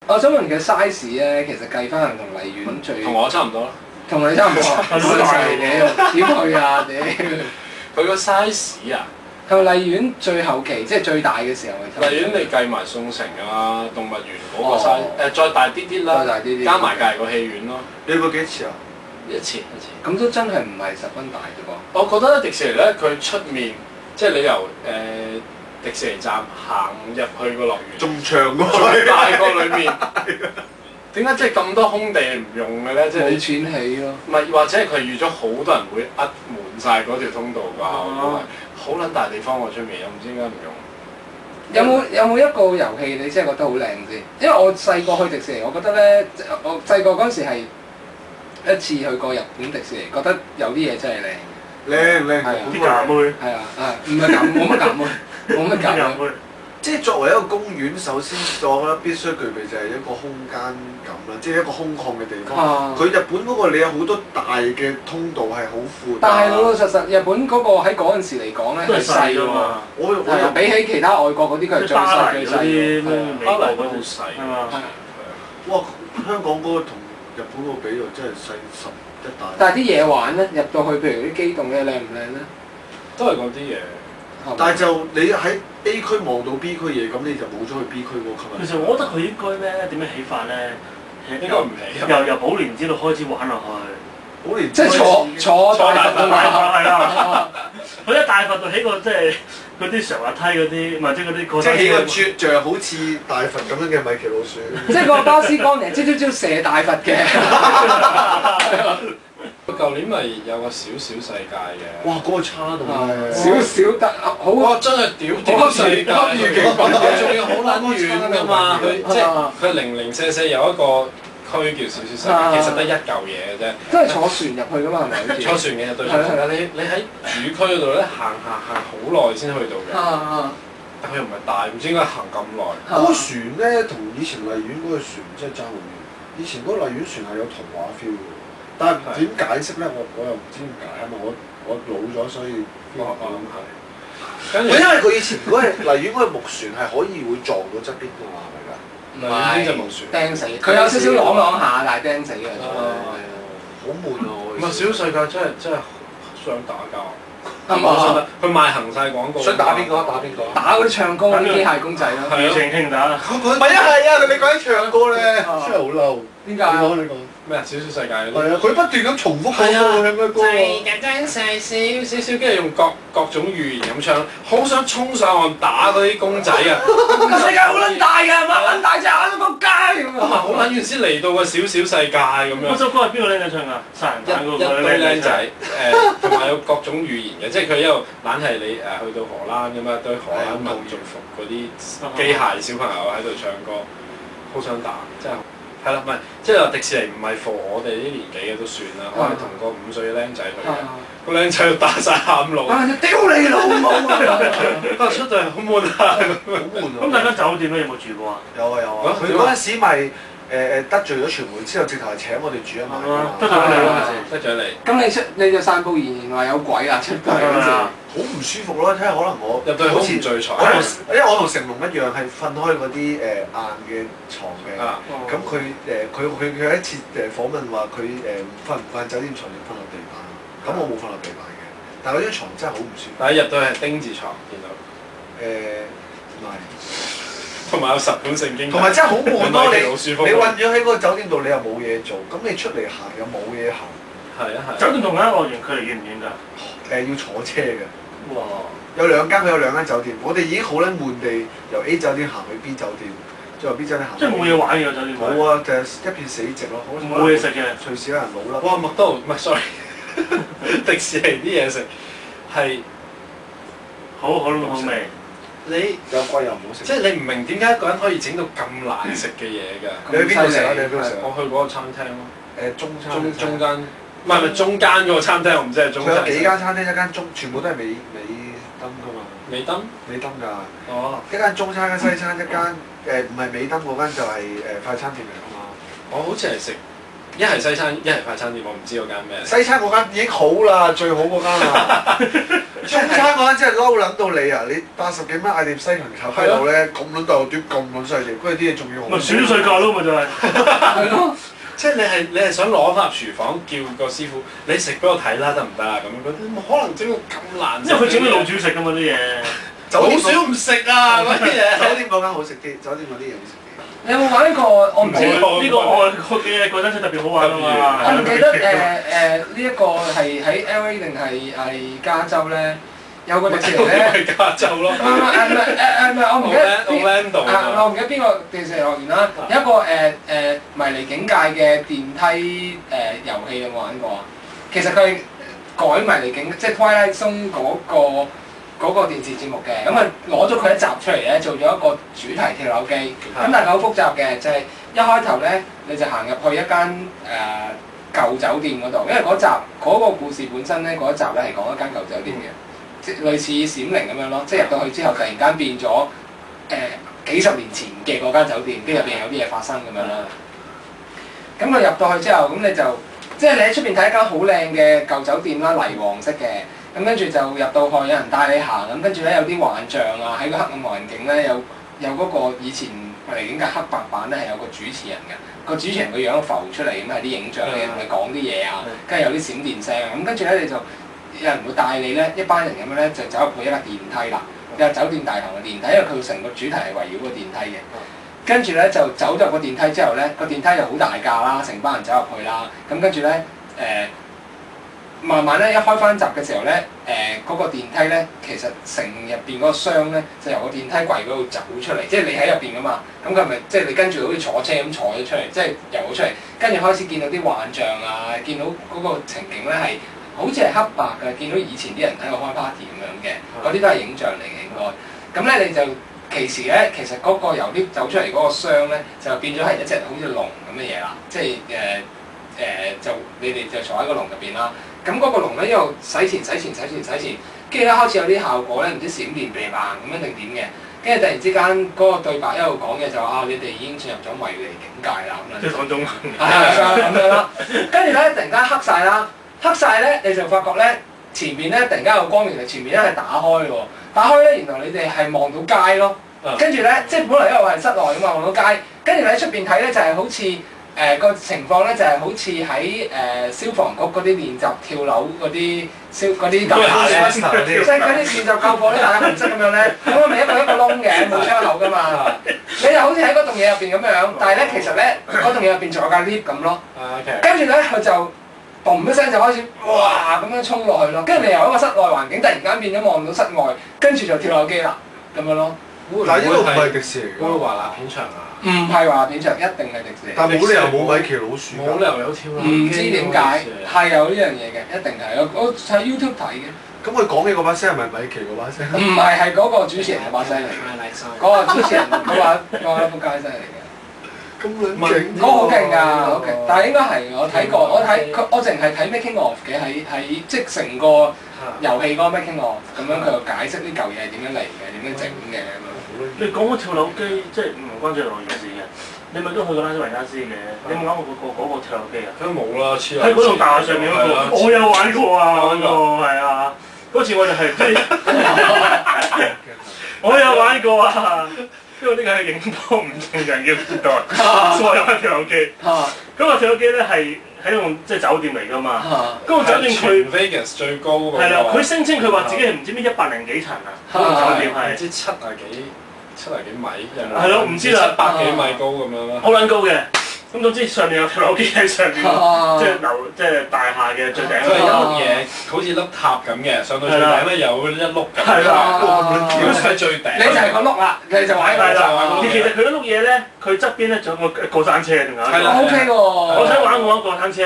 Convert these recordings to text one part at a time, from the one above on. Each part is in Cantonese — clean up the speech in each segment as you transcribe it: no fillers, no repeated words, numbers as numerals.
我想問嘅 size 咧，其實計翻係同荔園最同我差唔多咯。同你差唔多，好細嘅，點去啊？屌！佢個 size 啊，係咪荔園最後期即係最大嘅時候係？荔園你計埋宋城啊、動物園嗰個 size，再大啲啲啦，再大啲啲，加埋隔離個戲院咯。你去過幾次啊？一次。咁都真係唔係十分大啫噃。我覺得迪士尼咧，佢出面即係你由迪士尼站行入去個樂園，仲長過最大個裏面。點解即係咁多空地唔用嘅咧？即係冇你錢起咯。唔係，或者係佢預咗好多人會壓滿晒嗰條通道㗎，好撚大地方喎出面，我唔知點解唔用。有冇一個遊戲你真係覺得好靚先？因為我細個去迪士尼，我覺得咧，我細個嗰陣時係一次去過日本迪士尼，覺得有啲嘢真係靚。靚係啊啲假妹。係啊，唔係咁，冇乜咁妹，冇乜咁妹。即係作為一個公園，首先我覺得必須具備就係一個空間感啦，即係一個空曠嘅地方。佢日本嗰個你有好多大嘅通道係好闊。但係老老實實，日本嗰個喺嗰陣時嚟講咧係細㗎嘛。係啊，比起其他外國嗰啲，佢係最細最細。巴黎都好細。係嘛？哇！香港嗰個同日本嗰個比又真係細11大。但係啲嘢玩咧，入到去譬如啲機動嘅靚唔靚咧？都係嗰啲嘢。但係就你喺 A 區望到 B 區嘢，咁你就冇咗去 B 區嗰個吸引。其實我覺得佢應該咧點樣起法咧？應該唔起。由寶蓮之路開始玩落去。寶蓮即係坐大佛係啦。佢一大佛度起個即係嗰啲上滑梯嗰啲，或者嗰啲即係起個絕像好似大佛咁樣嘅米奇老鼠。即係個巴斯光年招射大佛嘅。佢舊年咪有個小小世界嘅。哇！嗰個差到少少得好。哇！真係屌世界，仲要好撚遠㗎嘛！佢即係佢零零舍舍有一個區叫小小世界，其實得一嚿嘢嘅啫。都係坐船入去㗎嘛，係咪？坐船嘅對船，但係你喺主區嗰度咧行好耐先去到嘅。但佢又唔係大，唔知點解行咁耐。嗰個船咧同以前荔園嗰個船真係爭好遠。以前嗰個荔園船係有童話 feel 嘅，但係點解釋咧？我又唔知點解，係咪我老咗所以？我諗係。因為佢以前嗰個荔園嗰個木船係可以會撞到側邊㗎嘛，係咪㗎？唔係邊隻木船？釘死，佢有少少啷下，但係釘死嘅。好悶啊！唔係小世界真係想打交。係嘛？佢賣行晒廣告。想打邊個？打邊個？打嗰啲唱歌嗰啲機械公仔咯。庾澄慶打。唔係啊，係啊！你講起唱歌咧，真係好嬲。點解？你講咩啊？小小世界嗰啲。係啊！佢不斷咁重複嗰個唱咩歌啊？細少少，跟住用各種語言咁唱，好想衝上岸打嗰啲公仔啊！個世界好撚大㗎，擘撚大隻眼都仆街咁哇！好撚遠先嚟到個小小世界咁樣。嗰首歌係邊個僆仔唱㗎？殺人犯嗰個一堆僆仔同埋有各種語言嘅，即係佢一路懶係你去到荷蘭咁啊，對荷蘭民族服嗰啲機械小朋友喺度唱歌，好想打，真係。係啦，唔係即係話迪士尼唔係 for 我哋呢年紀嘅都算啦，我係同個5歲嘅僆仔去嘅，個僆仔打晒喊路，屌你老母啊！出到嚟好悶啊！好悶啊！咁大家酒店咧有冇住過啊？有啊！佢嗰陣時咪得罪咗傳媒之後，直頭係請我哋住一晚㗎。得罪你啦！得罪你。咁你就散佈言話有鬼啊出到嚟嗰時。好唔舒服咯，睇下可能我入到去好似聚財，因為我同成龍一樣係瞓開嗰啲硬嘅床嘅，咁佢有一次訪問話佢瞓唔瞓酒店床要瞓落地板，咁我冇瞓落地板嘅，但係嗰張床真係好唔舒服。但係入到去係丁字床，見到唔係，同埋有10本聖經，同埋真係好悶咯！你韞咗喺嗰個酒店度，你又冇嘢做，咁你出嚟行又冇嘢行。係啊係。酒店同間樂園距離遠唔遠㗎？要坐車嘅。哇！有2間，佢有2間酒店，我哋已經好撚悶地由 A 酒店行去 B 酒店，再由 B 酒店行。即係冇嘢玩嘅酒店。冇啊，就係一片死寂咯。冇嘢食嘅，隨時有人老啦。哇！麥當勞唔係 sorry，迪士尼啲嘢食係好味。你又貴又唔好食。即係你唔明點解一個人可以整到咁難食嘅嘢㗎？你去邊度食啊？你去邊度食？我去嗰個餐廳咯。中餐。中間。唔係中間嗰個餐廳，我唔知係中間。佢有幾間餐廳，一間中，全部都係美登㗎嘛。美登㗎。哦。一間中餐，一間西餐，一間唔係美登嗰間就係快餐店嚟㗎嘛。我好似係食一係西餐，一係快餐店，我唔知嗰間咩。西餐嗰間已經好啦，最好嗰間啦。中餐嗰間真係嬲撚到你啊！你80幾蚊嗌碟西芹炒雞佬咧，咁撚大個碟，咁撚細碟，跟住啲嘢仲要咪選水價咯，咪就係。係咯。即係你係想攞翻入廚房叫個師傅，你食俾我睇啦，得唔得啊？咁樣嗰啲冇可能整到咁難。因為佢整俾老主食㗎嘛啲嘢。酒店好少唔食啊嗰啲嘢。酒店嗰間好食啲，酒店嗰啲嘢好食啲。你有冇玩過？我唔知呢個外國嘅過山車特別好玩啊嘛。我唔記得呢一個係喺 LA 定係加州咧，有個迪士尼咧。係加州咯。唔係，我唔記得我唔記得邊個迪士尼樂園啦。有一個迷離境界嘅電梯遊戲有冇玩過啊？其實佢改迷離境，即係 Twilight Zone 嗰個電視節目嘅，咁啊攞咗佢一集出嚟咧，做咗一個主題跳樓機，咁但係好複雜嘅，就係一開頭咧你就行入去一間舊酒店嗰度，因為嗰集嗰個故事本身咧嗰一集咧係講一間舊酒店嘅，即係類似閃靈咁樣咯，即係入到去之後突然間變咗幾十年前嘅嗰間酒店，跟住入邊有啲嘢發生咁樣啦。咁佢入到去之後，咁你就即係你喺出邊睇一間好靚嘅舊酒店啦，泥黃色嘅。咁跟住就入到去，有人帶你行，咁跟住咧有啲幻象啊，喺個黑暗環境咧有嗰個以前迷離境界黑白版咧係有個主持人嘅，個主持人個樣浮出嚟咁係啲影像嚟嘅，同你講啲嘢啊，跟住有啲閃電聲，咁跟住咧你就有人會帶你咧一班人咁樣咧就走入去一架電梯啦，有酒店大堂嘅電梯，因為佢成個主題係圍繞個電梯嘅，跟住咧就走咗個電梯之後咧，個電梯就好大架啦，成班人走入去啦，咁跟住咧慢慢咧一開翻閘嘅時候咧，嗰個電梯咧其實城入邊嗰個箱咧就由個電梯櫃嗰度走出嚟，即係你喺入邊噶嘛，咁佢咪即係你跟住好似坐車咁坐咗出嚟，即係遊咗出嚟，跟住開始見到啲幻象啊，見到嗰個情景咧係好似係黑白嘅，見到以前啲人喺度開 party 咁樣嘅，嗰啲都係影像嚟嘅應該。咁咧你就其時咧，其實嗰個由啲走出嚟嗰個箱咧就變咗係一隻好似龍咁嘅嘢啦，即係就你哋就坐喺個籠入邊啦。咁嗰個籠咧一路洗錢，跟住咧開始有啲效果咧，唔知閃電避盲咁樣定點嘅，跟住突然之間嗰個對白一路講嘅就話你哋已經進入咗迷離境界啦咁樣。即係講中文。係咁樣啦，跟住咧突然間黑晒啦，黑晒咧你就發覺咧前面咧突然間有光，原來前面咧係打開喎，打開咧原來你哋係望到街咯，跟住咧即係本來因為我係室內㗎嘛，望到街，跟住你喺出邊睇咧就係好似。個情況咧就係好似喺消防局嗰啲練習跳樓嗰啲大廈咧，即係嗰啲練習救火啲大廈形式咁樣咧，咁我咪一個窿嘅，冇窗口噶嘛，你就好似喺嗰棟嘢入邊咁樣，但係咧其實咧嗰棟嘢入邊仲有架 lift 咁咯，跟住咧佢就嘣一聲就開始哇咁樣衝落去咯，跟住你由一個室內環境突然間變咗望到室外，跟住就跳樓機啦咁樣咯。但係呢度唔係迪士尼嗰個華納片場啊？唔係華納片場，一定係迪士尼。但冇理由冇米奇老鼠㗎。冇理由有跳樓機。唔知點解係有呢樣嘢嘅，一定係我喺 YouTube 睇嘅。咁佢講嘅嗰把聲係咪米奇嗰把聲？唔係嗰個主持人嘅把聲嚟嘅。嗰個主持人嗰把仆街聲嚟嘅。咁撚勁！嗰個好勁㗎，好勁！但係應該係我睇過，我淨係睇 making of 嘅，喺即係成個遊戲嗰個 making of 咁樣，佢又解釋呢嚿嘢係點樣嚟嘅，點樣整嘅咁樣。你講嗰跳樓機，即係唔關最樂園事嘅。你咪都去過拉斯維加斯嘅，你有冇玩過嗰個跳樓機啊？佢冇啦，黐喺嗰棟大廈上面嗰個，我有玩過啊，嗰個係啊，嗰次我就係我有玩過啊，因為呢個係影波唔同人嘅年代，所以我有玩跳樓機。嗰個跳樓機咧係喺棟即係酒店嚟㗎嘛，嗰個酒店佢 Vegas 最高嗰個。係啦，佢聲稱佢話自己係唔知咩100幾層啊，嗰個酒店係唔知70幾米，係咯，唔知啦，700幾米高咁樣啦。好撚高嘅，咁總之上面有跳樓機喺上面，即係大廈嘅最頂。佢係一碌嘢，好似粒塔咁嘅，上到最頂咧有一碌咁。係啦，如果喺最頂，你就係個碌啦，你就玩係啦。其實佢嗰碌嘢咧，佢側邊咧仲有個過山車，仲有。係啦 OK 喎。我想玩過過山車，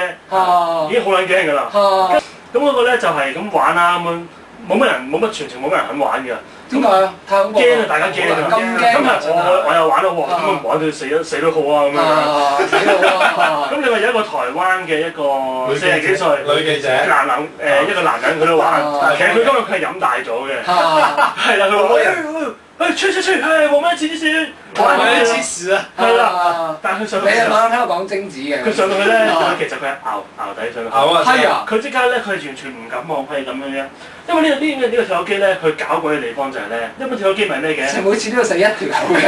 已經好撚驚㗎啦。咁嗰個咧就係咁玩啦，咁樣全程冇乜人肯玩㗎。點解啊？太恐怖！驚啊！大家驚啊！咁驚咁我又玩咯喎，咁唔玩佢死都好啊咁樣。死都好啊！咁另外有一個台灣嘅一個40幾歲女記者，一個男人佢都玩，其實佢今日佢係飲大咗嘅，係啦，佢話吹，我們一起去，我哋一起死啊！係啦，但係佢上到你啱啱喺度講精子嘅，佢上到去咧，其實佢係熬底上到去。係啊！佢即刻咧，佢係完全唔敢望，佢係咁樣嘅。因為呢個跳樓機咧，佢搞鬼嘅地方就係咧，一般跳樓機咪咩嘅？每次都要死一條友嘅。